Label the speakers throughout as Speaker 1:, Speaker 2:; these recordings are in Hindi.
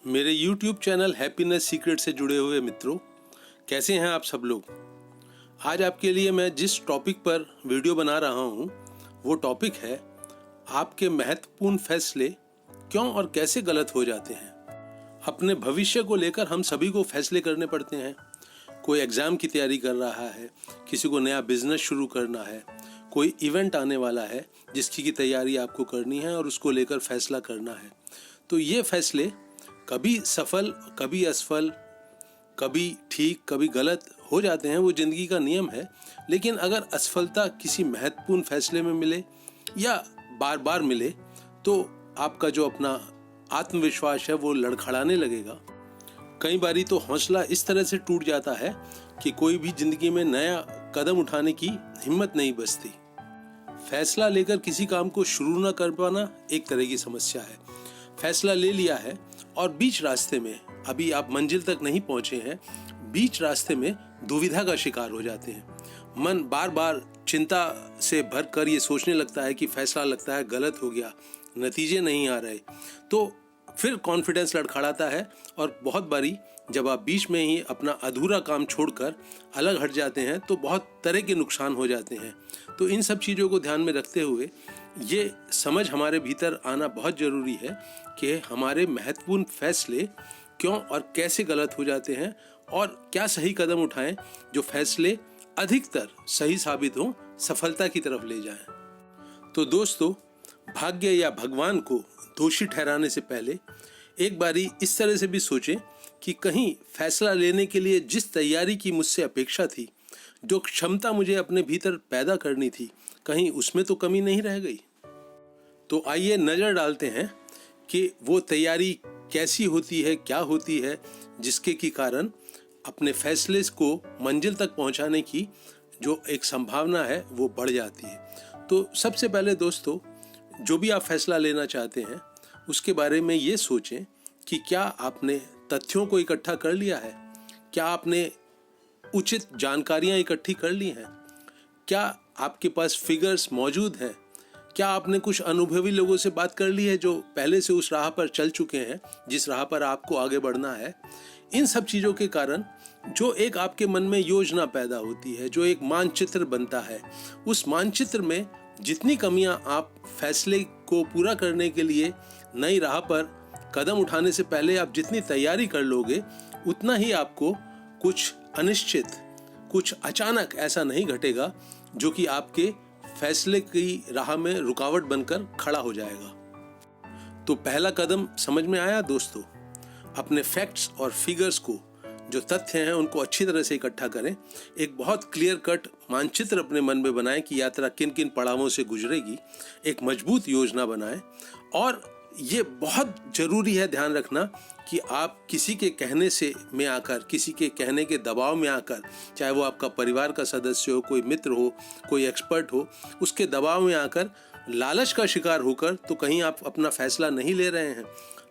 Speaker 1: मेरे YouTube चैनल हैप्पीनेस सीक्रेट से जुड़े हुए मित्रों, कैसे हैं आप सब लोग। आज आपके लिए मैं जिस टॉपिक पर वीडियो बना रहा हूं वो टॉपिक है आपके महत्वपूर्ण फैसले क्यों और कैसे गलत हो जाते हैं। अपने भविष्य को लेकर हम सभी को फैसले करने पड़ते हैं। कोई एग्ज़ाम की तैयारी कर रहा है, किसी को नया बिजनेस शुरू करना है, कोई इवेंट आने वाला है जिसकी की तैयारी आपको करनी है और उसको लेकर फैसला करना है। तो ये फैसले कभी सफल, कभी असफल, कभी ठीक, कभी गलत हो जाते हैं, वो ज़िंदगी का नियम है। लेकिन अगर असफलता किसी महत्वपूर्ण फैसले में मिले या बार बार मिले तो आपका जो अपना आत्मविश्वास है वो लड़खड़ाने लगेगा। कई बारी तो हौसला इस तरह से टूट जाता है कि कोई भी जिंदगी में नया कदम उठाने की हिम्मत नहीं बचती। फैसला लेकर किसी काम को शुरू न कर पाना एक तरह की समस्या है। फैसला ले लिया है और बीच रास्ते में, अभी आप मंजिल तक नहीं पहुंचे हैं, बीच रास्ते में दुविधा का शिकार हो जाते हैं। मन बार बार चिंता से भरकर ये सोचने लगता है कि फैसला लगता है गलत हो गया, नतीजे नहीं आ रहे, तो फिर कॉन्फिडेंस लड़खड़ाता है। और बहुत बारी जब आप बीच में ही अपना अधूरा काम छोड़कर अलग हट जाते हैं तो बहुत तरह के नुकसान हो जाते हैं। तो इन सब चीज़ों को ध्यान में रखते हुए ये समझ हमारे भीतर आना बहुत ज़रूरी है कि हमारे महत्वपूर्ण फैसले क्यों और कैसे गलत हो जाते हैं और क्या सही कदम उठाएं जो फैसले अधिकतर सही साबित हों, सफलता की तरफ ले जाएं। तो दोस्तों, भाग्य या भगवान को दोषी ठहराने से पहले एक बारी इस तरह से भी सोचें कि कहीं फैसला लेने के लिए जिस तैयारी की मुझसे अपेक्षा थी, जो क्षमता मुझे अपने भीतर पैदा करनी थी, कहीं उसमें तो कमी नहीं रह गई। तो आइए नज़र डालते हैं कि वो तैयारी कैसी होती है, क्या होती है, जिसके की कारण अपने फैसले को मंजिल तक पहुंचाने की जो एक संभावना है वो बढ़ जाती है। तो सबसे पहले दोस्तों, जो भी आप फैसला लेना चाहते हैं उसके बारे में ये सोचें कि क्या आपने तथ्यों को इकट्ठा कर लिया है, क्या आपने उचित जानकारियां इकट्ठी कर ली हैं, क्या आपके पास फिगर्स मौजूद हैं, क्या आपने कुछ अनुभवी लोगों से बात कर ली है जो पहले से उस राह पर चल चुके हैं जिस राह पर आपको आगे बढ़ना है। इन सब चीज़ों के कारण जो एक आपके मन में योजना पैदा होती है, जो एक मानचित्र बनता है, उस मानचित्र में जितनी कमियां आप फैसले को पूरा करने के लिए नई राह पर कदम उठाने से पहले आप जितनी तैयारी कर लोगे, उतना ही आपको कुछ अनिश्चित, कुछ अचानक ऐसा नहीं घटेगा जो कि आपके फैसले की राह में रुकावट बनकर खड़ा हो जाएगा। तो पहला कदम समझ में आया दोस्तों। अपने फैक्ट्स और फिगर्स को, जो तथ्य हैं, उनको अच्छी तरह से इकट्ठा करें। एक बहुत क्लियर कट मानचित्र अपने मन में बनाएं कि यात्रा किन किन पड़ावों से गुजरेगी। एक मजबूत योजना बनाएं। और ये बहुत ज़रूरी है ध्यान रखना कि आप किसी के कहने से में आकर, किसी के कहने के दबाव में आकर, चाहे वो आपका परिवार का सदस्य हो, कोई मित्र हो, कोई एक्सपर्ट हो, उसके दबाव में आकर लालच का शिकार होकर तो कहीं आप अपना फैसला नहीं ले रहे हैं।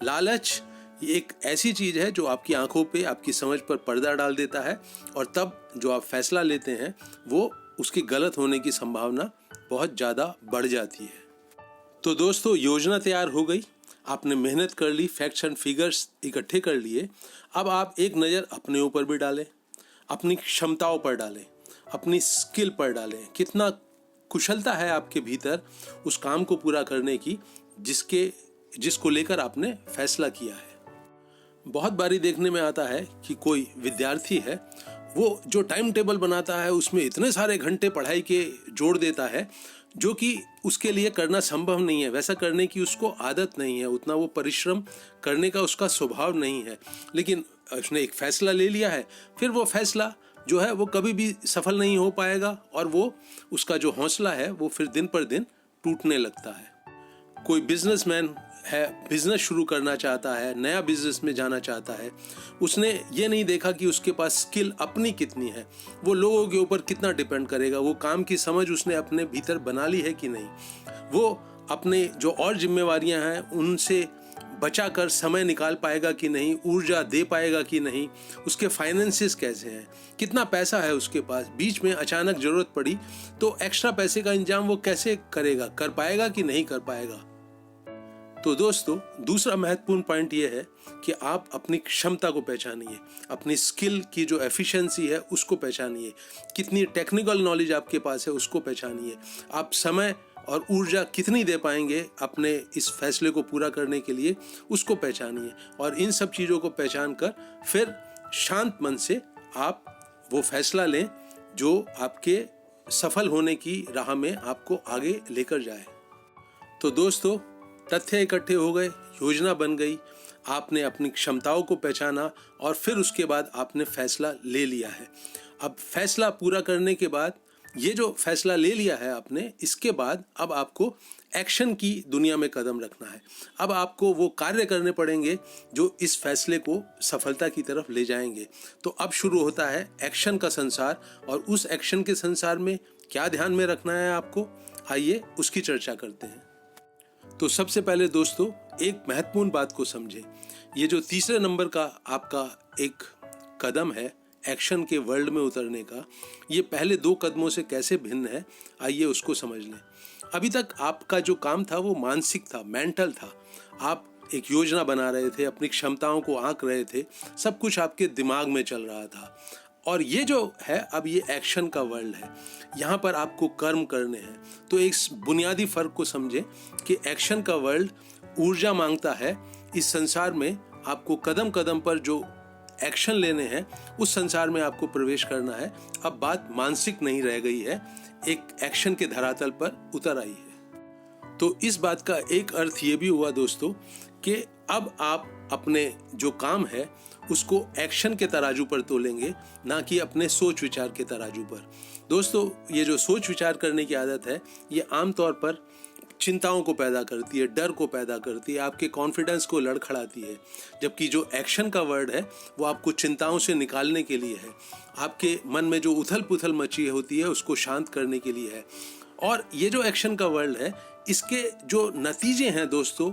Speaker 1: लालच एक ऐसी चीज़ है जो आपकी आंखों पे, आपकी समझ पर पर्दा डाल देता है और तब जो आप फैसला लेते हैं वो उसकी गलत होने की संभावना बहुत ज़्यादा बढ़ जाती है। तो दोस्तों, योजना तैयार हो गई, आपने मेहनत कर ली, फैक्ट्स एंड फिगर्स इकट्ठे कर लिए। अब आप एक नज़र अपने ऊपर भी डालें, अपनी क्षमताओं पर डालें, अपनी स्किल पर डालें। कितना कुशलता है आपके भीतर उस काम को पूरा करने की जिसको लेकर आपने फैसला किया है। बहुत बारी देखने में आता है कि कोई विद्यार्थी है, वो जो टाइम टेबल बनाता है उसमें इतने सारे घंटे पढ़ाई के जोड़ देता है जो कि उसके लिए करना संभव नहीं है। वैसा करने की उसको आदत नहीं है, उतना वो परिश्रम करने का उसका स्वभाव नहीं है। लेकिन उसने एक फैसला ले लिया है, फिर वो फैसला जो है वो कभी भी सफल नहीं हो पाएगा और वो उसका जो हौसला है वो फिर दिन पर दिन टूटने लगता है। कोई बिजनेसमैन है, बिजनेस शुरू करना चाहता है, नया बिजनेस में जाना चाहता है, उसने ये नहीं देखा कि उसके पास स्किल अपनी कितनी है, वो लोगों के ऊपर कितना डिपेंड करेगा, वो काम की समझ उसने अपने भीतर बना ली है कि नहीं, वो अपने जो और जिम्मेवारियां हैं उनसे बचाकर समय निकाल पाएगा कि नहीं, ऊर्जा दे पाएगा कि नहीं, उसके फाइनेंसेस कैसे हैं, कितना पैसा है उसके पास, बीच में अचानक जरूरत पड़ी तो एक्स्ट्रा पैसे का इंतजाम वो कैसे करेगा, कर पाएगा कि नहीं कर पाएगा। तो दोस्तों, दूसरा महत्वपूर्ण पॉइंट ये है कि आप अपनी क्षमता को पहचानिए, अपनी स्किल की जो एफिशिएंसी है उसको पहचानिए, कितनी टेक्निकल नॉलेज आपके पास है उसको पहचानिए, आप समय और ऊर्जा कितनी दे पाएंगे अपने इस फैसले को पूरा करने के लिए उसको पहचानिए। और इन सब चीज़ों को पहचान कर फिर शांत मन से आप वो फैसला लें जो आपके सफल होने की राह में आपको आगे लेकर जाए। तो दोस्तों, तथ्य इकट्ठे हो गए, योजना बन गई, आपने अपनी क्षमताओं को पहचाना और फिर उसके बाद आपने फैसला ले लिया है। अब फैसला पूरा करने के बाद, ये जो फैसला ले लिया है आपने, इसके बाद अब आपको एक्शन की दुनिया में कदम रखना है। अब आपको वो कार्य करने पड़ेंगे जो इस फैसले को सफलता की तरफ ले जाएंगे। तो अब शुरू होता है एक्शन का संसार, और उस एक्शन के संसार में क्या ध्यान में रखना है आपको, आइए उसकी चर्चा करते हैं। तो सबसे पहले दोस्तों, एक महत्वपूर्ण बात को समझें। ये जो तीसरे नंबर का आपका एक कदम है एक्शन के वर्ल्ड में उतरने का, ये पहले 2 कदमों से कैसे भिन्न है, आइए उसको समझ लें। अभी तक आपका जो काम था वो मानसिक था, मेंटल था। आप एक योजना बना रहे थे, अपनी क्षमताओं को आंक रहे थे, सब कुछ आपके दिमाग में चल रहा था। और ये जो है अब ये एक्शन का वर्ल्ड है, यहाँ पर आपको कर्म करने हैं। तो एक बुनियादी फर्क को समझें कि एक्शन का वर्ल्ड ऊर्जा मांगता है। इस संसार में आपको कदम कदम पर जो एक्शन लेने हैं उस संसार में आपको प्रवेश करना है। अब बात मानसिक नहीं रह गई है, एक एक्शन के धरातल पर उतर आई है। तो इस बात का एक अर्थ ये भी हुआ दोस्तों कि अब आप अपने जो काम है उसको एक्शन के तराजू पर तोलेंगे, ना कि अपने सोच विचार के तराजू पर। दोस्तों, ये जो सोच विचार करने की आदत है ये आमतौर पर चिंताओं को पैदा करती है, डर को पैदा करती है, आपके कॉन्फिडेंस को लड़खड़ाती है। जबकि जो एक्शन का वर्ड है वो आपको चिंताओं से निकालने के लिए है, आपके मन में जो उथल पुथल मची होती है उसको शांत करने के लिए है। और ये जो एक्शन का वर्ल्ड है, इसके जो नतीजे हैं दोस्तों,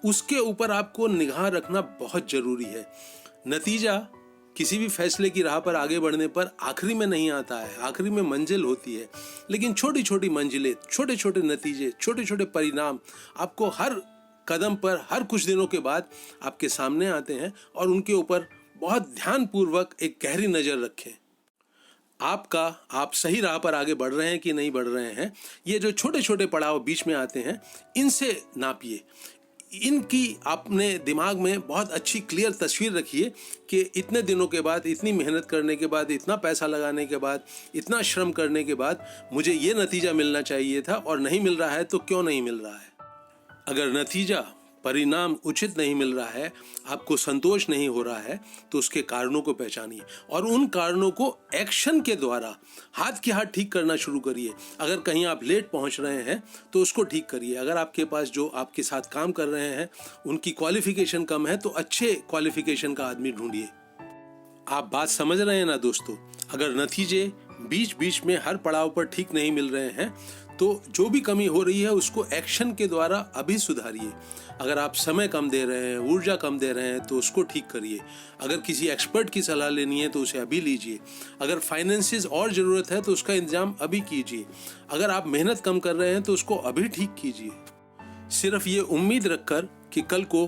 Speaker 1: उसके ऊपर आपको निगाह रखना बहुत जरूरी है। नतीजा किसी भी फैसले की राह पर आगे बढ़ने पर आखिरी में नहीं आता है, आखिरी में मंजिल होती है। लेकिन छोटी छोटी मंजिलें, छोटे छोटे नतीजे, छोटे छोटे परिणाम आपको हर कदम पर, हर कुछ दिनों के बाद आपके सामने आते हैं, और उनके ऊपर बहुत ध्यानपूर्वक एक गहरी नज़र रखें। आप सही राह पर आगे बढ़ रहे हैं कि नहीं बढ़ रहे हैं, ये जो छोटे छोटे पड़ाव बीच में आते हैं इनसे नापिए। इनकी आपने दिमाग में बहुत अच्छी क्लियर तस्वीर रखिए कि इतने दिनों के बाद, इतनी मेहनत करने के बाद, इतना पैसा लगाने के बाद, इतना श्रम करने के बाद मुझे ये नतीजा मिलना चाहिए था, और नहीं मिल रहा है तो क्यों नहीं मिल रहा है। अगर नतीजा, परिणाम उचित नहीं मिल रहा है, आपको संतोष नहीं हो रहा है, तो उसके कारणों को पहचानिए और उन कारणों को एक्शन के द्वारा हाथ के हाथ ठीक करना शुरू करिए। अगर कहीं आप लेट पहुंच रहे हैं तो उसको ठीक करिए। अगर आपके पास जो आपके साथ काम कर रहे हैं उनकी क्वालिफिकेशन कम है तो अच्छे क्वालिफिकेशन का आदमी ढूंढिए। आप बात समझ रहे हैं ना दोस्तों? अगर नतीजे बीच बीच में हर पड़ाव पर ठीक नहीं मिल रहे हैं तो जो भी कमी हो रही है उसको एक्शन के द्वारा अभी सुधारिए। अगर आप समय कम दे रहे हैं, ऊर्जा कम दे रहे हैं तो उसको ठीक करिए। अगर किसी एक्सपर्ट की सलाह लेनी है तो उसे अभी लीजिए। अगर फाइनेंसेस और ज़रूरत है तो उसका इंतजाम अभी कीजिए। अगर आप मेहनत कम कर रहे हैं तो उसको अभी ठीक कीजिए। सिर्फ ये उम्मीद रखकर कि कल को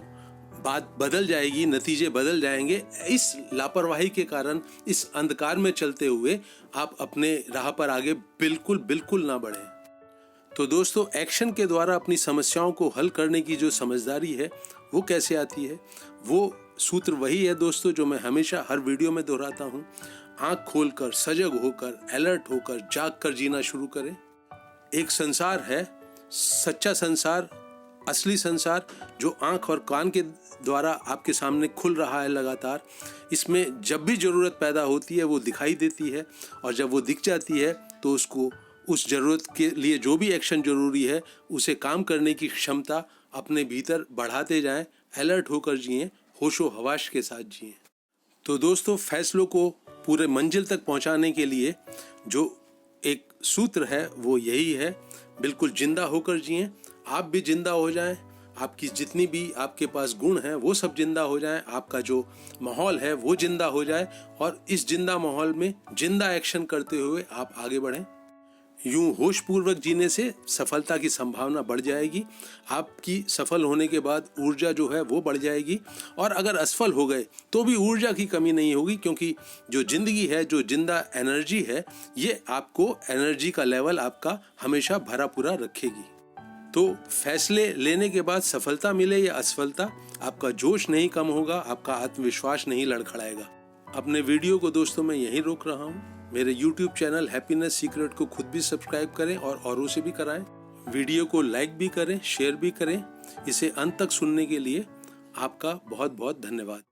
Speaker 1: बात बदल जाएगी, नतीजे बदल जाएंगे, इस लापरवाही के कारण, इस अंधकार में चलते हुए आप अपने राह पर आगे बिल्कुल ना बढ़ें। तो दोस्तों, एक्शन के द्वारा अपनी समस्याओं को हल करने की जो समझदारी है वो कैसे आती है? वो सूत्र वही है दोस्तों जो मैं हमेशा हर वीडियो में दोहराता हूँ। आंख खोलकर, सजग होकर, अलर्ट होकर, जाग कर जीना शुरू करें। एक संसार है, सच्चा संसार, असली संसार, जो आंख और कान के द्वारा आपके सामने खुल रहा है लगातार। इसमें जब भी ज़रूरत पैदा होती है वो दिखाई देती है, और जब वो दिख जाती है तो उसको, उस ज़रूरत के लिए जो भी एक्शन ज़रूरी है उसे काम करने की क्षमता अपने भीतर बढ़ाते जाएं। अलर्ट होकर जिएं, होशो हवास के साथ जिएं। तो दोस्तों, फैसलों को पूरे मंजिल तक पहुंचाने के लिए जो एक सूत्र है वो यही है, बिल्कुल जिंदा होकर जिएं। आप भी जिंदा हो जाएं, आपकी जितनी भी आपके पास गुण हैं वो सब जिंदा हो जाएं, आपका जो माहौल है वो जिंदा हो जाए, और इस जिंदा माहौल में जिंदा एक्शन करते हुए आप आगे बढ़ें। यूं होशपूर्वक जीने से सफलता की संभावना बढ़ जाएगी। आपकी सफल होने के बाद ऊर्जा जो है वो बढ़ जाएगी, और अगर असफल हो गए तो भी ऊर्जा की कमी नहीं होगी, क्योंकि जो जिंदगी है, जो जिंदा एनर्जी है, ये आपको एनर्जी का लेवल आपका हमेशा भरा पूरा रखेगी। तो फैसले लेने के बाद सफलता मिले या असफलता, आपका जोश नहीं कम होगा, आपका आत्मविश्वास नहीं लड़खड़ाएगा। अपने वीडियो को दोस्तों मैं यहीं रोक रहा हूँ। मेरे YouTube चैनल हैप्पीनेस सीक्रेट को खुद भी सब्सक्राइब करें और औरों से भी कराएं। वीडियो को लाइक भी करें, शेयर भी करें। इसे अंत तक सुनने के लिए आपका बहुत बहुत धन्यवाद।